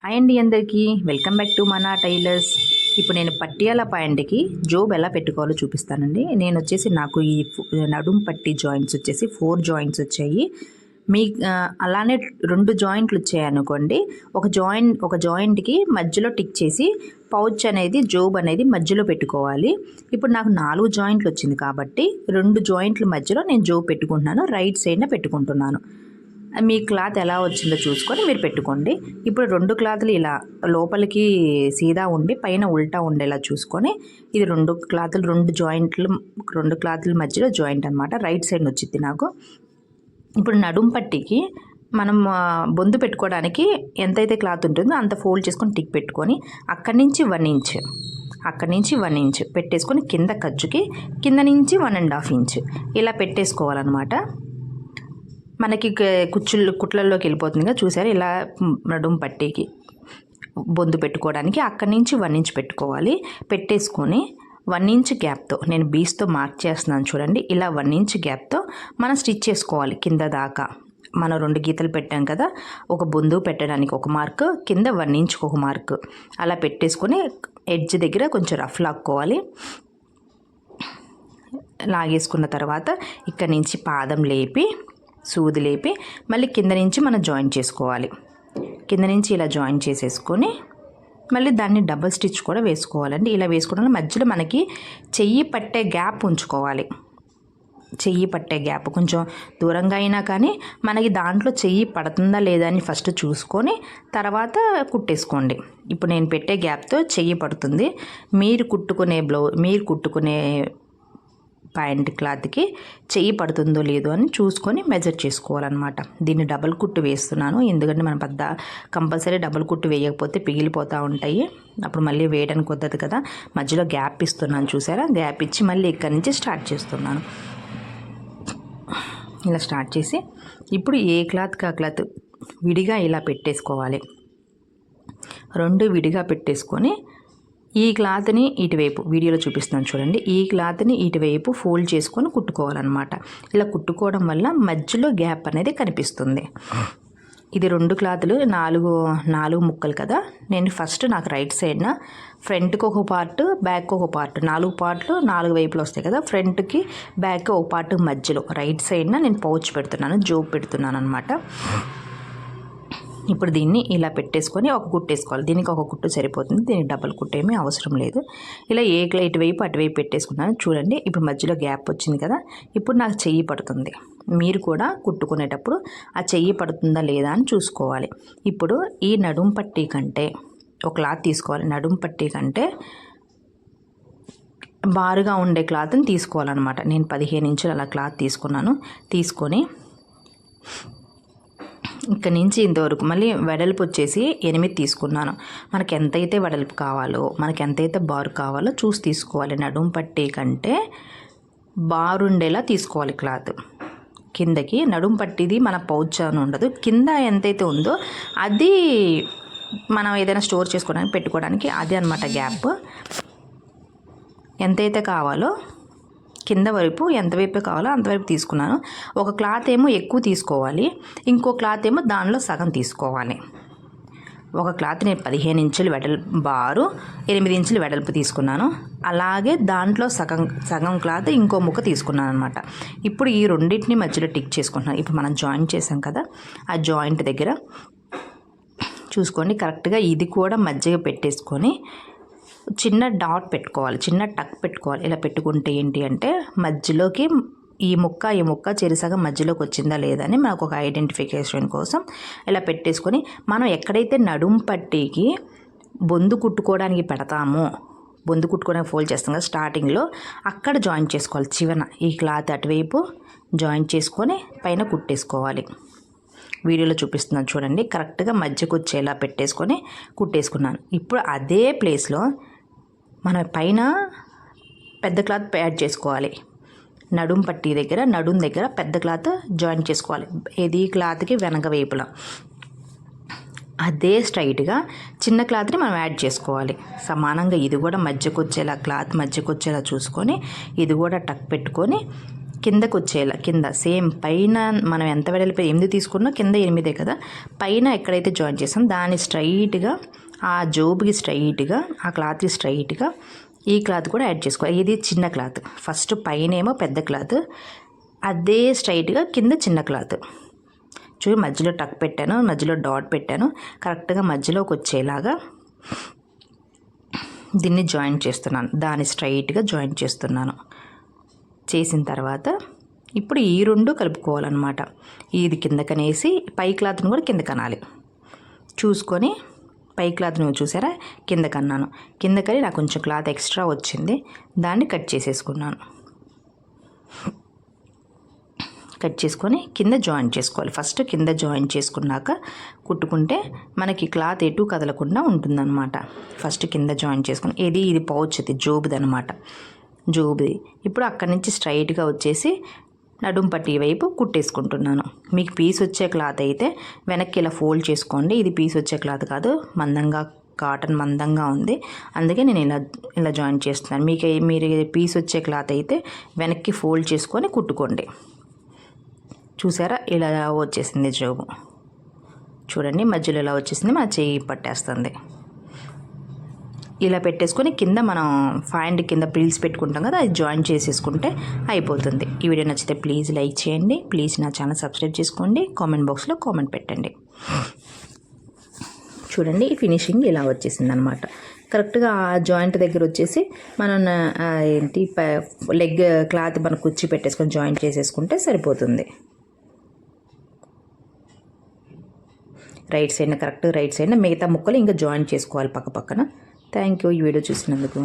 Hi అండి అందరికీ welcome back to మనా టైలర్స్. ఇప్పుడు నేను పట్టియాల ప్యాంట్కి జోబ్ ఎలా పెట్టుకోవాలో చూపిస్తానండి. నేను వచ్చేసి నాకు ఈ నడుం పట్టి జాయింట్స్ వచ్చేసి 4 జాయింట్స్ వచ్చాయి. మీ అలానే 2 జాయింట్లు వచ్చాయి అనుకోండి. ఒక జాయింట్కి మధ్యలో టిక్ చేసి పౌచ్ అనేది జోబ్ అనేది మధ్యలో పెట్టుకోవాలి. ఇప్పుడు నాకు 4 జాయింట్లు వచ్చింది కాబట్టి 2 జాయింట్ల మధ్యలో నేను జోబ్ పెట్టుకుంటున్నాను. రైట్ సైడ్న పెట్టుకుంటున్నాను. మీ క్లాత్ ఎలా వచ్చిందో చూసుకొని మీరు పెట్టుకోండి. ఇప్పుడు 2 క్లాతులు ఇలా లోపలికి సీదా ఉండి పైన ఉల్టా ఉండేలా చూసుకొని, ఇది 2 క్లాతులు 2 క్లాతుల మధ్యలో జాయింట్ అనమాట. రైట్ సైడ్ వచ్చింది నాకు. ఇప్పుడు నడుం పట్టికి మనం బొందు పెట్టుకోవడానికి ఎంతైతే క్లాత్ ఉంటుందో అంత ఫోల్డ్ చేసుకొని టిక్ పెట్టుకొని అక్కడి నుంచి 1 ఇంచ్ పెట్టేసుకొని కింద ఖర్చుకి కింద నుంచి 1.5 ఇంచ్ ఇలా పెట్టేసుకోవాలన్నమాట. మనకి కుట్లల్లోకి వెళ్ళిపోతుందిగా చూసారు. ఇలా నడుం పట్టీకి బొందు పెట్టుకోవడానికి అక్కడి నుంచి 1 ఇంచ్ పెట్టుకోవాలి. పెట్టేసుకొని 1 ఇంచ్ గ్యాప్తో నేను బీస్తో మార్క్ చేస్తున్నాను చూడండి. ఇలా 1 ఇంచ్ గ్యాప్తో మనం స్టిచ్ చేసుకోవాలి కింద దాకా. మనం 2 గీతలు పెట్టాం కదా, ఒక బొందు పెట్టడానికి ఒక మార్క్, కింద 1 ఇంచ్కి ఒక మార్క్ అలా పెట్టేసుకొని ఎడ్జ్ దగ్గర కొంచెం రఫ్ లాక్కోవాలి. లాగేసుకున్న తర్వాత ఇక్కడి నుంచి పాదం లేపి సూది లేపి మళ్ళీ కింద నుంచి మనం జాయిన్ చేసుకోవాలి. కింద నుంచి ఇలా జాయిన్ చేసేసుకొని మళ్ళీ దాన్ని డబుల్ స్టిచ్ కూడా వేసుకోవాలండి. ఇలా వేసుకోవడం మధ్యలో మనకి చెయ్యి పట్టే గ్యాప్ ఉంచుకోవాలి. చెయ్యి పట్టే గ్యాప్ కొంచెం దూరంగా అయినా కానీ మనకి దాంట్లో చెయ్యి పడుతుందా లేదా అని ఫస్ట్ చూసుకొని తర్వాత కుట్టేసుకోండి. ఇప్పుడు నేను పెట్టే గ్యాప్తో చెయ్యి పడుతుంది. మీరు కుట్టుకునే ప్యాంట్ క్లాత్కి చెయ్యి పడుతుందో లేదో అని చూసుకొని మెజర్ చేసుకోవాలన్నమాట. దీన్ని డబల్ కుట్టు వేస్తున్నాను, ఎందుకంటే మనం కంపల్సరీ డబల్ కుట్టు వేయకపోతే పిగిలిపోతూ ఉంటాయి. అప్పుడు మళ్ళీ వేయడానికి కుదరదు కదా. మధ్యలో గ్యాప్ ఇస్తున్నాను చూసారా. గ్యాప్ ఇచ్చి మళ్ళీ ఇక్కడి నుంచి స్టార్ట్ చేస్తున్నాను. ఇలా స్టార్ట్ చేసి ఇప్పుడు ఏ క్లాత్కి ఆ క్లాత్ విడిగా ఇలా పెట్టేసుకోవాలి. 2 విడిగా పెట్టేసుకొని ఈ క్లాత్ని ఇటువైపు వీడియోలో చూపిస్తున్నాను చూడండి. ఈ క్లాత్ని ఇటువైపు ఫోల్డ్ చేసుకొని కుట్టుకోవాలన్నమాట. ఇలా కుట్టుకోవడం వల్ల మధ్యలో గ్యాప్ అనేది కనిపిస్తుంది. ఇది 2 క్లాతులు 4 ముక్కలు కదా. నేను ఫస్ట్ నాకు రైట్ సైడ్న ఫ్రంట్కి ఒక పార్ట్, బ్యాక్ ఒక పార్ట్, 4 పార్ట్లు 4 వైపులు వస్తాయి కదా. ఫ్రంట్కి బ్యాక్ ఒక పార్ట్ మధ్యలో రైట్ సైడ్న నేను పౌచ్ పెడుతున్నాను, జోబ్ పెడుతున్నాను అనమాట. ఇప్పుడు దీన్ని ఇలా పెట్టేసుకొని ఒక కుట్టు వేసుకోవాలి. దీనికి ఒక కుట్టు సరిపోతుంది, దీనికి డబల్ కుట్టు ఏమీ అవసరం లేదు. ఇలా ఇటువైపు అటువైపు పెట్టేసుకున్నాను చూడండి. ఇప్పుడు మధ్యలో గ్యాప్ వచ్చింది కదా. ఇప్పుడు నాకు చెయ్యి పడుతుంది. మీరు కూడా కుట్టుకునేటప్పుడు ఆ చెయ్యి పడుతుందా లేదా అని చూసుకోవాలి. ఇప్పుడు ఈ నడుం పట్టీ కంటే ఒక క్లాత్ తీసుకోవాలి. నడుం పట్టీ కంటే బారుగా ఉండే క్లాత్ని తీసుకోవాలన్నమాట. నేను 15 ఇంచులు అలా క్లాత్ తీసుకొని ఇక్కడ నుంచి ఇంతవరకు మళ్ళీ వెడల్పు వచ్చేసి 8 తీసుకున్నాను. మనకి ఎంతైతే వెడల్పు కావాలో, మనకి ఎంతైతే బారు కావాలో చూసి తీసుకోవాలి. నడుం పట్టీ కంటే బారు ఉండేలా తీసుకోవాలి క్లాత్. కిందకి నడుం పట్టీది మన పౌచ్ అని ఉండదు. కింద ఎంతైతే ఉందో అది మనం ఏదైనా స్టోర్ చేసుకోవడానికి పెట్టుకోవడానికి అది అనమాట గ్యాప్. ఎంతైతే కావాలో కింద వైపు ఎంతవైపు కావాలో అంతవైపు తీసుకున్నాను. ఒక క్లాత్ ఏమో ఎక్కువ తీసుకోవాలి, ఇంకో క్లాత్ ఏమో దానిలో సగం తీసుకోవాలి. ఒక క్లాత్ నేను 15 ఇంచులు బారు 8 ఇంచులు వెడల్పు తీసుకున్నాను. అలాగే దాంట్లో సగం క్లాత్ ఇంకో ముక్క తీసుకున్నాను అనమాట. ఇప్పుడు ఈ రెండింటిని మధ్యలో టిక్ చేసుకుంటున్నాను. ఇప్పుడు మనం జాయింట్ చేసాం కదా, ఆ జాయింట్ దగ్గర చూసుకోండి కరెక్ట్గా ఇది కూడా మధ్యగా పెట్టేసుకొని చిన్న డాట్ పెట్టుకోవాలి, చిన్న టక్ పెట్టుకోవాలి. ఇలా పెట్టుకుంటే ఏంటి అంటే మధ్యలోకి ఈ ముక్క చెరిసగా మధ్యలోకి వచ్చిందా లేదా అని మనకు ఒక ఐడెంటిఫికేషన్ కోసం ఇలా పెట్టేసుకొని మనం ఎక్కడైతే నడుం పట్టీకి బొందు కుట్టుకోవడానికి పెడతామో, బొందు కుట్టుకోవడానికి ఫోల్డ్ చేస్తాం కదా స్టార్టింగ్లో, అక్కడ జాయిన్ చేసుకోవాలి. చివరన ఈ క్లాత్ అటువైపు జాయిన్ చేసుకొని పైన కుట్టేసుకోవాలి. వీడియోలో చూపిస్తున్నాను చూడండి. కరెక్ట్గా మధ్యకు వచ్చేలా పెట్టేసుకొని కుట్టేసుకున్నాను. ఇప్పుడు అదే ప్లేస్లో మనం పైన పెద్ద క్లాత్ యాడ్ చేసుకోవాలి. నడుం పట్టీ దగ్గర నడుం దగ్గర పెద్ద క్లాత్ జాయిన్ చేసుకోవాలి. ఏది క్లాత్కి వెనక వైపులా అదే స్ట్రైట్గా చిన్న క్లాత్ని మనం యాడ్ చేసుకోవాలి. సమానంగా ఇది కూడా మధ్యకు వచ్చేలా క్లాత్ మధ్యకు వచ్చేలా చూసుకొని ఇది కూడా టక్ పెట్టుకొని కిందకు వచ్చేలా, కింద సేమ్ పైన మనం ఎంత వెడల్పు 8 తీసుకున్నా కింద 8 కదా, పైన ఎక్కడైతే జాయిన్ చేసాం దాన్ని స్ట్రైట్గా ఆ జోబుకి స్ట్రైట్గా, ఆ క్లాత్కి స్ట్రైట్గా ఈ క్లాత్ కూడా యాడ్ చేసుకోవాలి. ఇది చిన్న క్లాత్, ఫస్ట్ పైన ఏమో పెద్ద క్లాత్, అదే స్ట్రైట్గా కింద చిన్న క్లాత్. చూడు మధ్యలో టక్ పెట్టాను, మధ్యలో డాట్ పెట్టాను, కరెక్ట్గా మధ్యలోకి వచ్చేలాగా దీన్ని జాయిన్ చేస్తున్నాను. దాన్ని స్ట్రైట్గా జాయిన్ చేస్తున్నాను. చేసిన తర్వాత ఇప్పుడు ఈ రెండు కలుపుకోవాలన్నమాట. ఇది కిందకనేసి పై క్లాత్ని కూడా కిందకనాలి. చూసుకొని పై క్లాత్ నువ్వు చూసారా కిందకన్నాను. కిందకని నాకు కొంచెం క్లాత్ ఎక్స్ట్రా వచ్చింది, దాన్ని కట్ చేసేసుకున్నాను. కట్ చేసుకొని కింద జాయిన్ చేసుకోవాలి. ఫస్ట్ కింద జాయిన్ చేసుకున్నాక కుట్టుకుంటే మనకి క్లాత్ ఎటు కదలకుండా ఉంటుందన్నమాట. ఫస్ట్ కింద జాయిన్ చేసుకుని ఇది పౌచ్ది జోబుది అనమాట, జోబుది. ఇప్పుడు అక్కడి నుంచి స్ట్రైట్గా వచ్చేసి నడుం పట్టి వైపు కుట్టేసుకుంటున్నాను. మీకు పీస్ వచ్చే క్లాత్ అయితే వెనక్కి ఇలా ఫోల్డ్ చేసుకోండి. ఇది పీస్ వచ్చే క్లాత్ కాదు, మందంగా కాటన్ మందంగా ఉంది, అందుకే నేను ఇలా జాయిన్ చేస్తున్నాను. మీరు పీస్ వచ్చే క్లాత్ అయితే వెనక్కి ఫోల్డ్ చేసుకొని కుట్టుకోండి. చూసారా ఇలా వచ్చేసింది జోబు. చూడండి మధ్యలో ఇలా వచ్చేసింది, మన చెయ్యి పట్టేస్తుంది. ఇలా పెట్టేసుకొని కింద మనం ఫైండ్ కింద ప్రిల్స్ పెట్టుకుంటాం కదా, అది జాయిన్ చేసేసుకుంటే అయిపోతుంది. ఈ వీడియో నచ్చితే ప్లీజ్ లైక్ చేయండి, ప్లీజ్ నా ఛానల్ సబ్స్క్రైబ్ చేసుకోండి, కామెంట్ బాక్స్లో కామెంట్ పెట్టండి. చూడండి ఈ ఫినిషింగ్ ఇలా వచ్చేసింది అనమాట. కరెక్ట్గా ఆ జాయింట్ దగ్గర వచ్చేసి మనం లెగ్ క్లాత్ మనం కుర్చీ పెట్టేసుకొని జాయింట్ చేసేసుకుంటే సరిపోతుంది. రైట్ సైడ్న కరెక్ట్ రైట్ సైడ్న మిగతా ముక్కలు ఇంకా జాయిన్ చేసుకోవాలి పక్క పక్కన. థ్యాంక్ యూ ఈ వీడియో చూసినందుకు.